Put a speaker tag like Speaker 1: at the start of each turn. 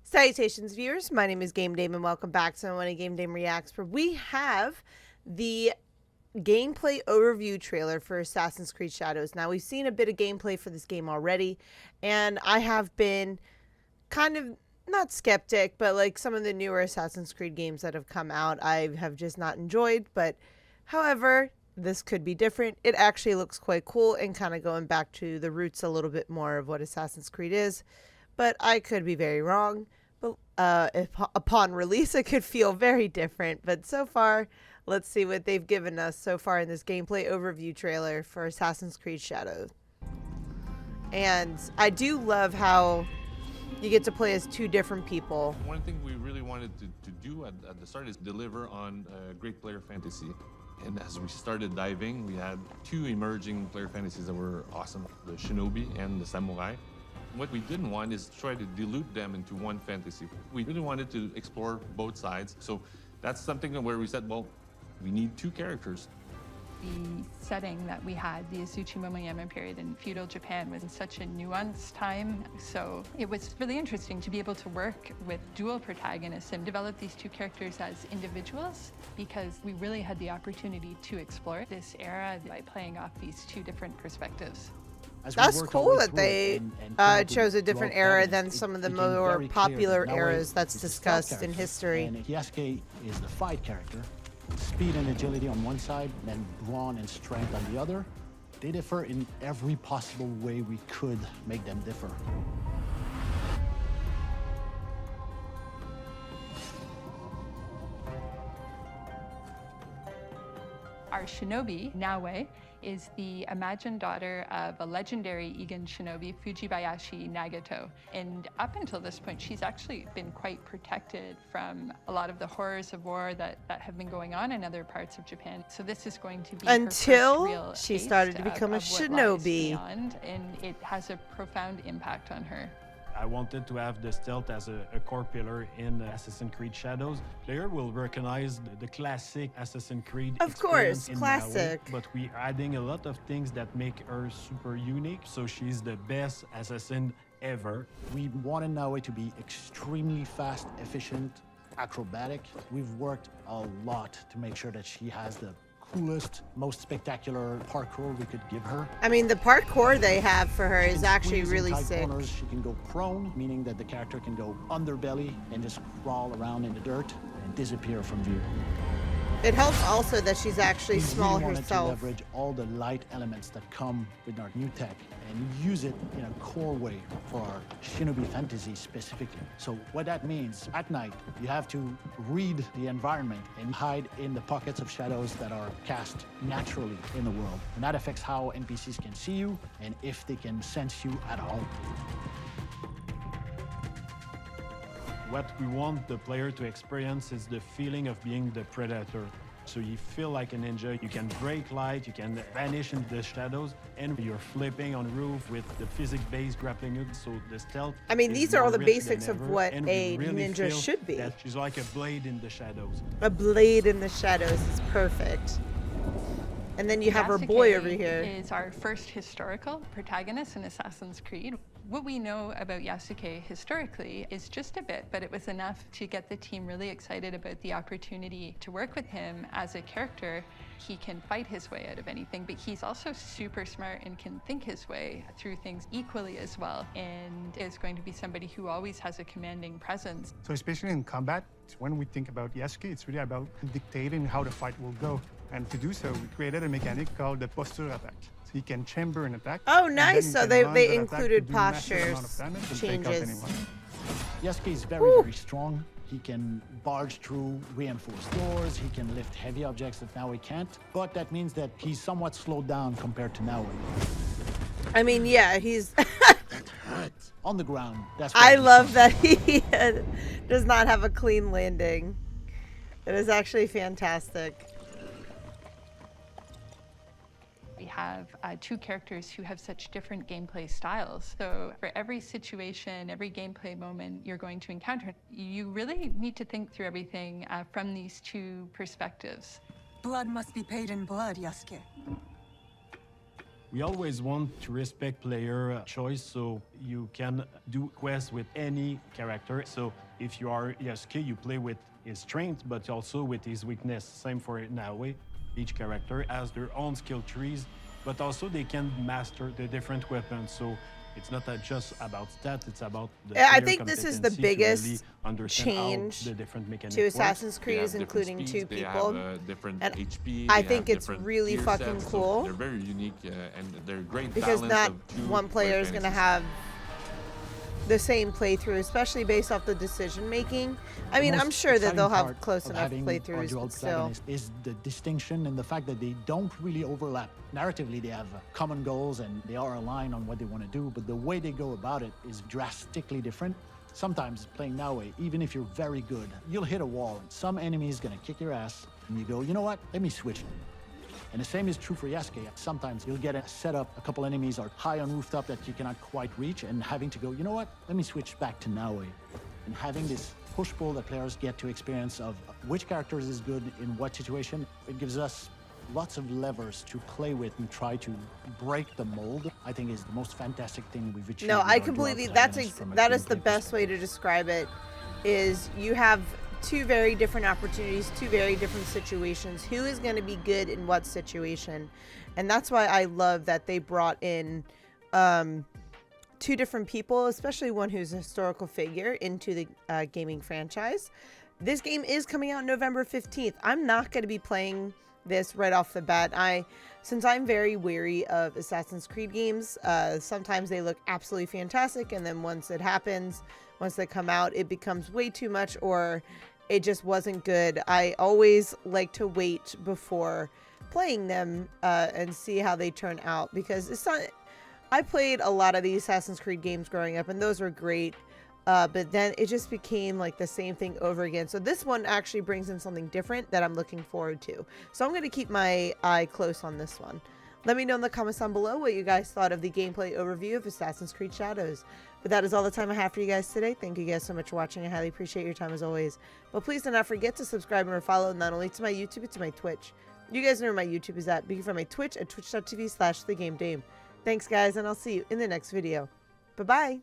Speaker 1: Salutations, viewers. My name is GameDame, and welcome back to one of GameDame Reacts, where we have the gameplay overview trailer for Assassin's Creed Shadows. Now, we've seen a bit of gameplay for this game already, and I have been kind of not skeptic, but like some of the newer Assassin's Creed games that have come out, I have just not enjoyed. But however, this could be different. It actually looks quite cool and kind of going back to the roots a little bit more of what Assassin's Creed is. But I could be very wrong. But if upon release, it could feel very different. But so far, let's see what they've given us so far in this gameplay overview trailer for Assassin's Creed Shadows. And I do love how you get to play as two different people.
Speaker 2: One thing we really wanted to do at the start is deliver on great player fantasy. And as we started diving, we had two emerging player fantasies that were awesome, the Shinobi and the Samurai. What we didn't want is try to dilute them into one fantasy. We really wanted to explore both sides. So that's something where we said, well, we need two characters.
Speaker 3: The setting that we had, the Azuchi Momoyama period in feudal Japan, was in such a nuanced time. So it was really interesting to be able to work with dual protagonists and develop these two characters as individuals, because we really had the opportunity to explore this era by playing off these two different perspectives.
Speaker 1: That's cool that they chose a different era than some of the more popular eras that's discussed in history.
Speaker 4: And Yasuke is the fight character. Speed and agility on one side, then brawn and strength on the other. They differ in every possible way we could make them differ.
Speaker 3: Our Shinobi, Naoe, is the imagined daughter of a legendary Iga Shinobi, Fujibayashi Nagato. And up until this point, she's actually been quite protected from a lot of the horrors of war that have been going on in other parts of Japan. So this is going to be
Speaker 1: until
Speaker 3: her first real
Speaker 1: she started to become a Shinobi.
Speaker 3: Beyond, and it has a profound impact on her.
Speaker 5: I wanted to have the stealth as a core pillar in Assassin's Creed Shadows. Player will recognize the classic Assassin's Creed
Speaker 1: of course,
Speaker 5: in
Speaker 1: classic.
Speaker 5: Naoe, but we're adding a lot of things that make her super unique. So she's the best assassin ever.
Speaker 4: We wanted Naoe to be extremely fast, efficient, acrobatic. We've worked a lot to make sure that she has the coolest, most spectacular parkour we could give her.
Speaker 1: I mean, the parkour they have for her is actually really sick.
Speaker 4: Corners, she can go prone, meaning that the character can go underbelly and just crawl around in the dirt and disappear from view.
Speaker 1: It helps also that she's actually small
Speaker 4: really
Speaker 1: herself.
Speaker 4: To leverage all the light elements that come with our new tech and use it in a core way for our Shinobi fantasy specifically. So what that means, at night, you have to read the environment and hide in the pockets of shadows that are cast naturally in the world. And that affects how NPCs can see you and if they can sense you at all.
Speaker 5: What we want the player to experience is the feeling of being the predator. So you feel like a ninja, you can break light, you can vanish into the shadows, and you're flipping on roof with the physics-based grappling hook, so the stealth.
Speaker 1: I mean, these are all the basics of what
Speaker 5: a
Speaker 1: ninja should be.
Speaker 5: That she's like a blade in the shadows.
Speaker 1: A blade in the shadows is perfect. And then you have her boy over here.
Speaker 3: Is our first historical protagonist in Assassin's Creed. What we know about Yasuke historically is just a bit, but it was enough to get the team really excited about the opportunity to work with him as a character. He can fight his way out of anything, but he's also super smart and can think his way through things equally as well, and is going to be somebody who always has a commanding presence.
Speaker 6: So especially in combat, when we think about Yasuke, it's really about dictating how the fight will go. And to do so, we created a mechanic called the posture attack. So he can chamber an attack.
Speaker 1: Oh, nice. So they included postures changes.
Speaker 4: Yasuke is very strong. He can barge through reinforced doors. He can lift heavy objects that Naoe can't. But that means that he's somewhat slowed down compared to Naoe.
Speaker 1: I mean, yeah, he's...
Speaker 4: That hurts. On the ground, that's
Speaker 1: I love that he does not have a clean landing. It is actually fantastic.
Speaker 3: We have two characters who have such different gameplay styles. So for every situation, every gameplay moment you're going to encounter, you really need to think through everything from these two perspectives.
Speaker 7: Blood must be paid in blood, Yasuke.
Speaker 5: We always want to respect player choice, so you can do quests with any character. So if you are Yasuke, you play with his strength, but also with his weakness. Same for Naoe. Each character has their own skill trees, but also they can master the different weapons. So it's not just about stats, it's about the
Speaker 1: I
Speaker 5: player
Speaker 1: think this is the
Speaker 5: competency to
Speaker 1: biggest
Speaker 5: really understand how
Speaker 1: change
Speaker 5: the different mechanics
Speaker 1: to
Speaker 5: work.
Speaker 1: Assassin's
Speaker 2: They
Speaker 1: Creed
Speaker 2: have
Speaker 1: is
Speaker 2: different
Speaker 1: including
Speaker 2: speeds,
Speaker 1: two
Speaker 2: they
Speaker 1: people.
Speaker 2: have, different
Speaker 1: and
Speaker 2: HP.
Speaker 1: I
Speaker 2: they
Speaker 1: think
Speaker 2: have
Speaker 1: it's
Speaker 2: different
Speaker 1: really
Speaker 2: gear
Speaker 1: fucking
Speaker 2: sets,
Speaker 1: cool.
Speaker 2: So they're very unique and they're great
Speaker 1: Because
Speaker 2: balance
Speaker 1: not
Speaker 2: of two
Speaker 1: one player is going to
Speaker 2: fantasies.
Speaker 1: have the same playthrough, especially based off the decision making. I mean,
Speaker 4: The
Speaker 1: I'm
Speaker 4: most
Speaker 1: sure that they'll
Speaker 4: exciting
Speaker 1: have
Speaker 4: part
Speaker 1: close
Speaker 4: of
Speaker 1: enough
Speaker 4: having our
Speaker 1: playthroughs,
Speaker 4: dual
Speaker 1: but still.
Speaker 4: protagonists is the distinction and the fact that they don't really overlap. Narratively, they have common goals and they are aligned on what they want to do, but the way they go about it is drastically different. Sometimes playing Naoe, even if you're very good, you'll hit a wall and some enemy is gonna kick your ass and you go, you know what, let me switch. And the same is true for Yasuke. Sometimes you'll get a setup, a couple enemies are high on rooftop that you cannot quite reach, and having to go, you know what, let me switch back to Naoe. And having this push-pull that players get to experience of which characters is good in what situation, it gives us lots of levers to play with and try to break the mold, I think is the most fantastic thing we've achieved.
Speaker 1: No,
Speaker 4: with
Speaker 1: I
Speaker 4: our
Speaker 1: completely,
Speaker 4: dual
Speaker 1: that is the
Speaker 4: gameplay
Speaker 1: best way to describe it, is you have two very different opportunities, two very different situations. Who is going to be good in what situation? And that's why I love that they brought in two different people, especially one who's a historical figure, into the gaming franchise. This game is coming out November 15th. I'm not going to be playing this right off the bat. Since I'm very wary of Assassin's Creed games, sometimes they look absolutely fantastic, and then once it happens, once they come out, it becomes way too much, or it just wasn't good. I always like to wait before playing them and see how they turn out, because it's not. I played a lot of the Assassin's Creed games growing up, and those were great. But then it just became like the same thing over again. So this one actually brings in something different that I'm looking forward to. So I'm going to keep my eye close on this one. Let me know in the comments down below what you guys thought of the gameplay overview of Assassin's Creed Shadows. But that is all the time I have for you guys today. Thank you guys so much for watching. I highly appreciate your time as always. But please do not forget to subscribe and follow not only to my YouTube, but to my Twitch. You guys know where my YouTube is at. You can find my Twitch at twitch.tv/thegamedame. Thanks guys, and I'll see you in the next video. Bye-bye.